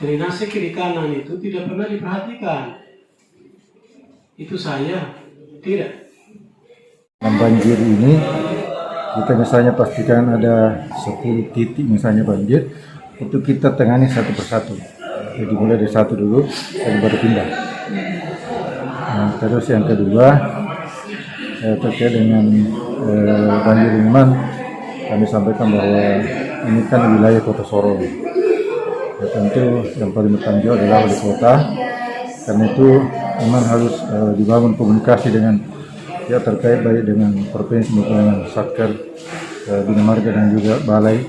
Drainase kiri kanan itu tidak pernah diperhatikan. Itu saya tidak. Dalam banjir ini kita misalnya pastikan ada 10 titik misalnya banjir, itu kita tangani satu persatu. Jadi mulai dari satu dulu, dan baru pindah. Nah, terus yang kedua terkait dengan banjir Iman, kami sampaikan bahwa ini kan wilayah Kota Sorong. Ya, tentu yang paling bertanggung jawab adalah wali kota. Karena itu memang harus dibangun komunikasi dengan ya terkait baik dengan provinsi maupun dengan Satker Bina Marga dan juga Balai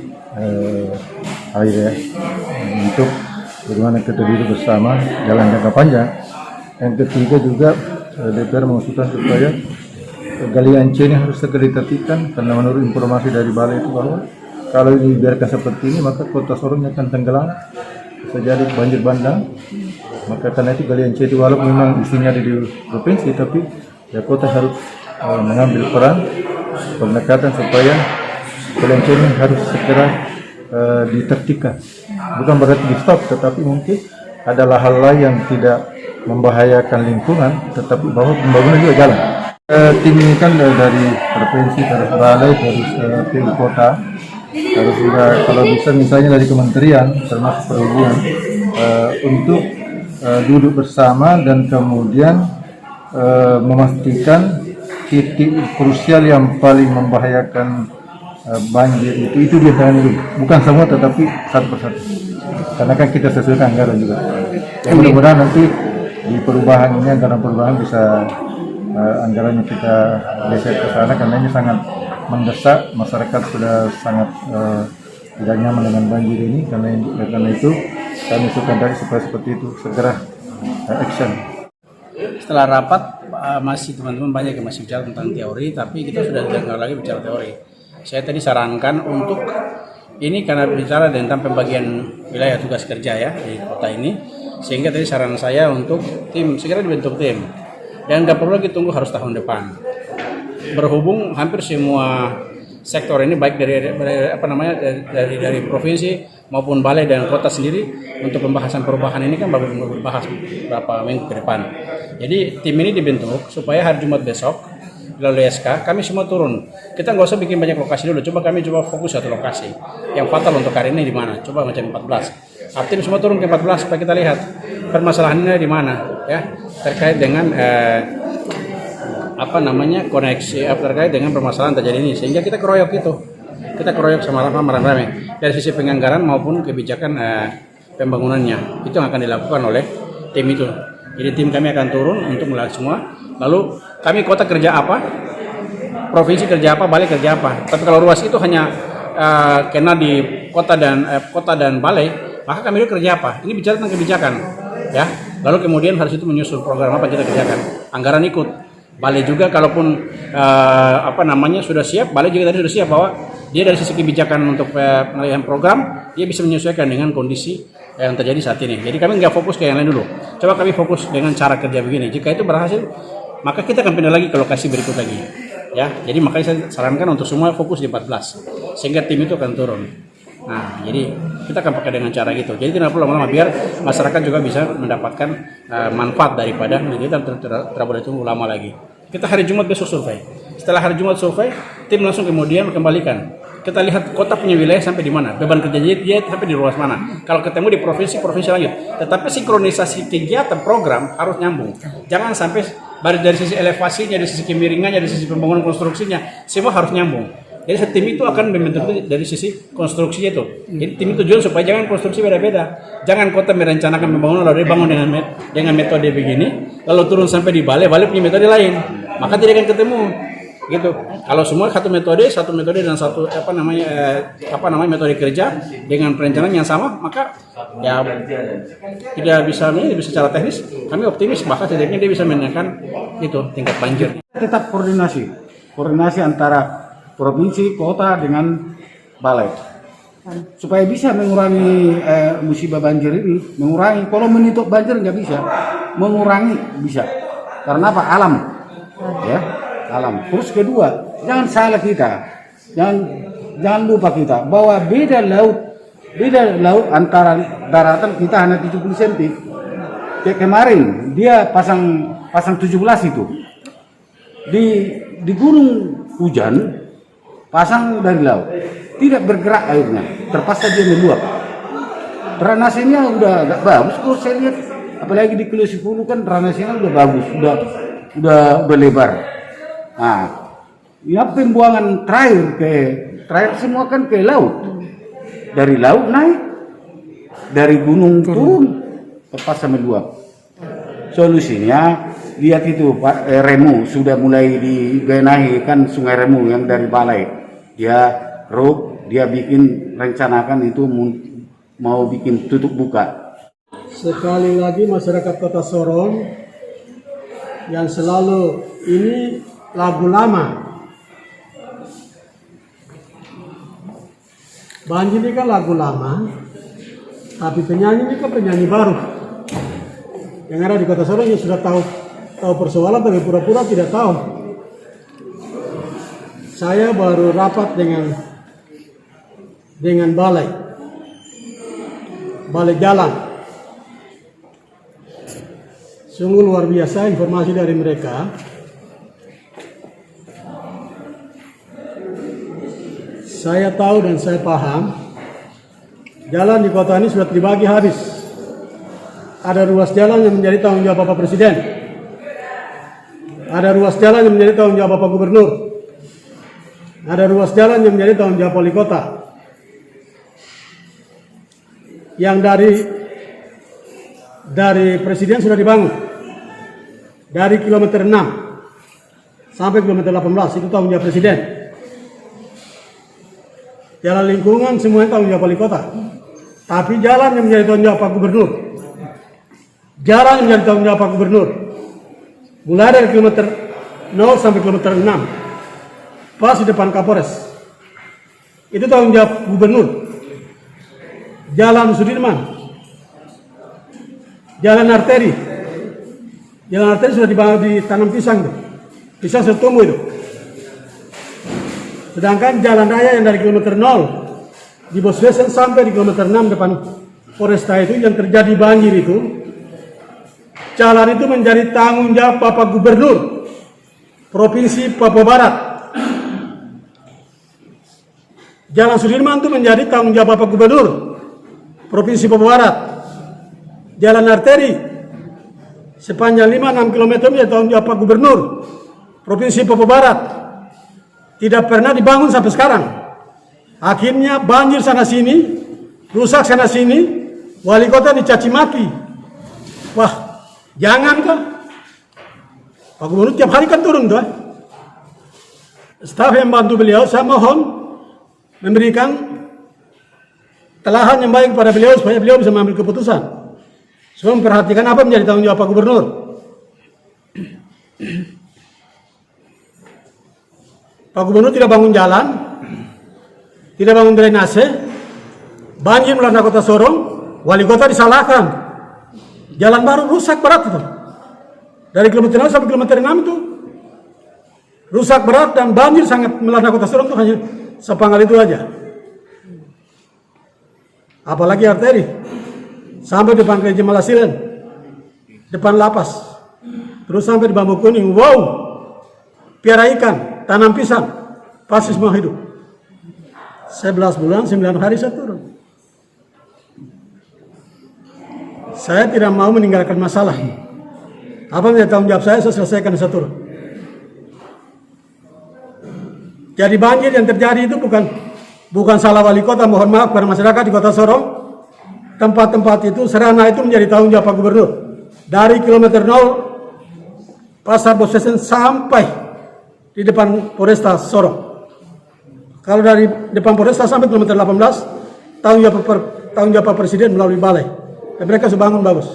Air ya, untuk bagaimana kita duduk bersama jalan jangka panjang. Yang ketiga juga DPR mengusulkan supaya galian C ini harus segera ditertibkan, karena menurut informasi dari Balai itu bahwa kalau dibiarkan seperti ini maka Kota Sorong akan tenggelam, bisa jadi banjir bandang. Maka karena itu galian C itu walaupun memang isinya ada di provinsi, tapi ya kota harus mengambil peran pendekatan supaya galian C ini harus segera ditertibkan. Bukan berarti di stop, tetapi mungkin adalah hal lain yang tidak membahayakan lingkungan, tetapi bahwa pembangunan juga jalan. Tim ini kan dari provinsi, dari balai, dari PU kota, harus juga kalau bisa misalnya dari kementerian termasuk perhubungan untuk duduk bersama dan kemudian memastikan titik krusial yang paling membahayakan banjir itu dia tangani dulu, bukan semua tetapi satu persatu, karena kan kita sesuaikan anggaran juga. Mudah-mudahan nanti di perubahan ini, anggaran perubahan bisa anggarannya kita geser ke sana, karena ini sangat mendesak. Masyarakat sudah sangat tidak nyaman dengan banjir ini, karena itu kami suka supaya seperti itu segera action. Setelah rapat masih teman-teman banyak yang masih bicara tentang teori, tapi kita sudah tidak lagi bicara teori. Saya tadi sarankan untuk ini karena bicara tentang pembagian wilayah tugas kerja ya di kota ini, sehingga tadi saran saya untuk tim segera dibentuk tim dan nggak perlu lagi tunggu harus tahun depan. Berhubung hampir semua sektor ini baik dari provinsi maupun balai dan kota sendiri untuk pembahasan perubahan ini kan baru dibahas beberapa minggu ke depan. Jadi tim ini dibentuk supaya hari Jumat besok lalu SK kami semua turun. Kita nggak usah bikin banyak lokasi dulu. Coba fokus satu lokasi. Yang fatal untuk hari ini di mana? Coba macam 14. Tim semua turun ke 14 supaya kita lihat permasalahannya di mana, ya terkait dengan koneksi terkait dengan permasalahan terjadi ini, sehingga kita keroyok itu. Kita keroyok sama-sama rame-rame dari sisi penganggaran maupun kebijakan pembangunannya. Itu yang akan dilakukan oleh tim itu. Jadi tim kami akan turun untuk melihat semua. Lalu kami kota kerja apa, provinsi kerja apa, balai kerja apa. Tapi kalau ruas itu hanya kena di kota dan balai, maka kami itu kerja apa? Ini bicara tentang kebijakan, ya. Lalu kemudian harus itu menyusun program apa kita kerjakan. Anggaran ikut. Balai juga kalaupun sudah siap, balai juga tadi sudah siap bahwa dia dari sisi kebijakan untuk pengalihan program dia bisa menyesuaikan dengan kondisi yang terjadi saat ini. Jadi kami nggak fokus ke yang lain dulu. Coba kami fokus dengan cara kerja begini. Jika itu berhasil, maka kita akan pindah lagi ke lokasi berikut lagi. Ya, jadi makanya saya sarankan untuk semua fokus di 14, sehingga tim itu akan turun. Nah, jadi kita akan pakai dengan cara gitu. Jadi tidak perlu lama-lama, biar masyarakat juga bisa mendapatkan manfaat daripada kita tidak boleh tunggu lama lagi. Kita hari Jumat besok survei. Setelah hari Jumat survei, tim langsung kemudian kembalikan. Kita lihat kota punya wilayah sampai di mana, beban kerja dia sampai di ruas mana. Kalau ketemu di provinsi lanjut. Tetapi sinkronisasi kegiatan program harus nyambung. Jangan sampai dari sisi elevasinya, dari sisi kemiringannya, dari sisi pembangunan konstruksinya, semua harus nyambung. Jadi tim itu akan membentuk dari sisi konstruksinya itu. Jadi tim itu tujuan supaya jangan konstruksi beda-beda. Jangan kota merencanakan pembangunan lalu dia bangun dengan metode begini, lalu turun sampai di balai punya metode lain. Maka tidak akan ketemu. Gitu. Kalau semua satu metode dan satu metode kerja dengan perencanaan yang sama, maka ya tidak bisa secara teknis kami optimis, bahkan setidaknya dia bisa menekan itu tingkat banjir. Tetap koordinasi antara provinsi, kota dengan balai supaya bisa mengurangi musibah banjir ini, kalau menutup banjir nggak bisa, mengurangi bisa. Karena apa? Alam, ya. Alam. Terus kedua, jangan salah kita, jangan lupa kita bahwa beda laut Beda laut antara daratan kita hanya 70 cm. Kayak kemarin dia pasang 17 itu. Di gunung hujan pasang dari laut. Tidak bergerak airnya, terpaksa dia meluap. Drainasenya udah agak bagus kalau saya lihat. Apalagi di Kilo 10 kan drainasenya udah bagus, udah lebar. Nah, ya pembuangan terakhir semua kan ke laut. Dari laut naik, dari gunung turun, terpaksa meluap. Solusinya lihat itu Pak Remu sudah mulai dibenahi kan Sungai Remu yang dari balai. Dia bikin rencanakan itu mau bikin tutup buka. Sekali lagi masyarakat Kota Sorong yang selalu ini lagu lama. Banjir ini kan lagu lama, tapi penyanyi ini kan penyanyi baru. Yang ada di Kota Sorong yang sudah tahu persoalan tapi pura-pura tidak tahu. Saya baru rapat dengan balai jalan. Sungguh luar biasa informasi dari mereka. Saya tahu dan saya paham, jalan di kota ini sudah dibagi habis. Ada ruas jalan yang menjadi tanggung jawab Bapak Presiden. Ada ruas jalan yang menjadi tanggung jawab Bapak Gubernur. Ada ruas jalan yang menjadi tanggung jawab Wali Kota. Yang dari Presiden sudah dibangun. Dari kilometer 6 sampai kilometer 18 itu tanggung jawab Presiden. Jalan lingkungan semuanya tanggung jawab Wali Kota. Tapi jalan yang menjadi tanggung jawab Pak Gubernur. Jalan yang menjadi tanggung jawab Pak Gubernur. Mulai dari kilometer 0 sampai kilometer 6. Pas di depan Kapolres. Itu tanggung jawab Gubernur. Jalan Sudirman. Jalan arteri. Jalan arteri sudah ditanam pisang. Pisang sudah tumbuh itu. Sedangkan jalan raya yang dari kilometer 0 di Boswesen sampai di kilometer 6 depan Polresta itu yang terjadi banjir itu, jalan itu menjadi tanggung jawab Bapak Gubernur Provinsi Papua Barat. Jalan Sudirman itu menjadi tanggung jawab Bapak Gubernur Provinsi Papua Barat. Jalan arteri sepanjang 5-6 km menjadi tanggung jawab Pak Gubernur Provinsi Papua Barat. Tidak pernah dibangun sampai sekarang. Akhirnya banjir sana sini, rusak sana sini, wali kota dicaci maki. Wah, jangan kah? Pak Gubernur tiap hari kan turun tuh. Staf yang bantu beliau, saya mohon memberikan telahan yang baik kepada beliau supaya beliau bisa mengambil keputusan. Supaya memperhatikan apa menjadi tanggung jawab Pak Gubernur. Pak Gubernur tidak bangun jalan, tidak bangun drainase, banjir melanda Kota Sorong, wali kota disalahkan. Jalan baru rusak berat itu. Dari kilometer 0 sampai kilometer 6 itu rusak berat dan banjir sangat melanda Kota Sorong itu hanya sepanggal itu aja. Apalagi arteri sampai depan gereja Malasilen, depan lapas, terus sampai di Bambu Kuning. Wow, piara ikan, tanam pisang, pasti semua hidup. 11 bulan, 9 hari saya turun. Saya tidak mau meninggalkan masalah. Apa menjadi tanggung jawab saya selesaikan saya turun. Jadi banjir yang terjadi itu bukan salah wali kota, mohon maaf kepada masyarakat di Kota Sorong. Tempat-tempat itu, sarana itu menjadi tanggung jawab Pak Gubernur. Dari kilometer 0 Pasar Boswesen sampai di depan Polresta Sorong. Kalau dari depan Polresta sampai kilometer 18, tanggung jawab Pak Presiden melalui balai. Dan mereka sudah bangun bagus.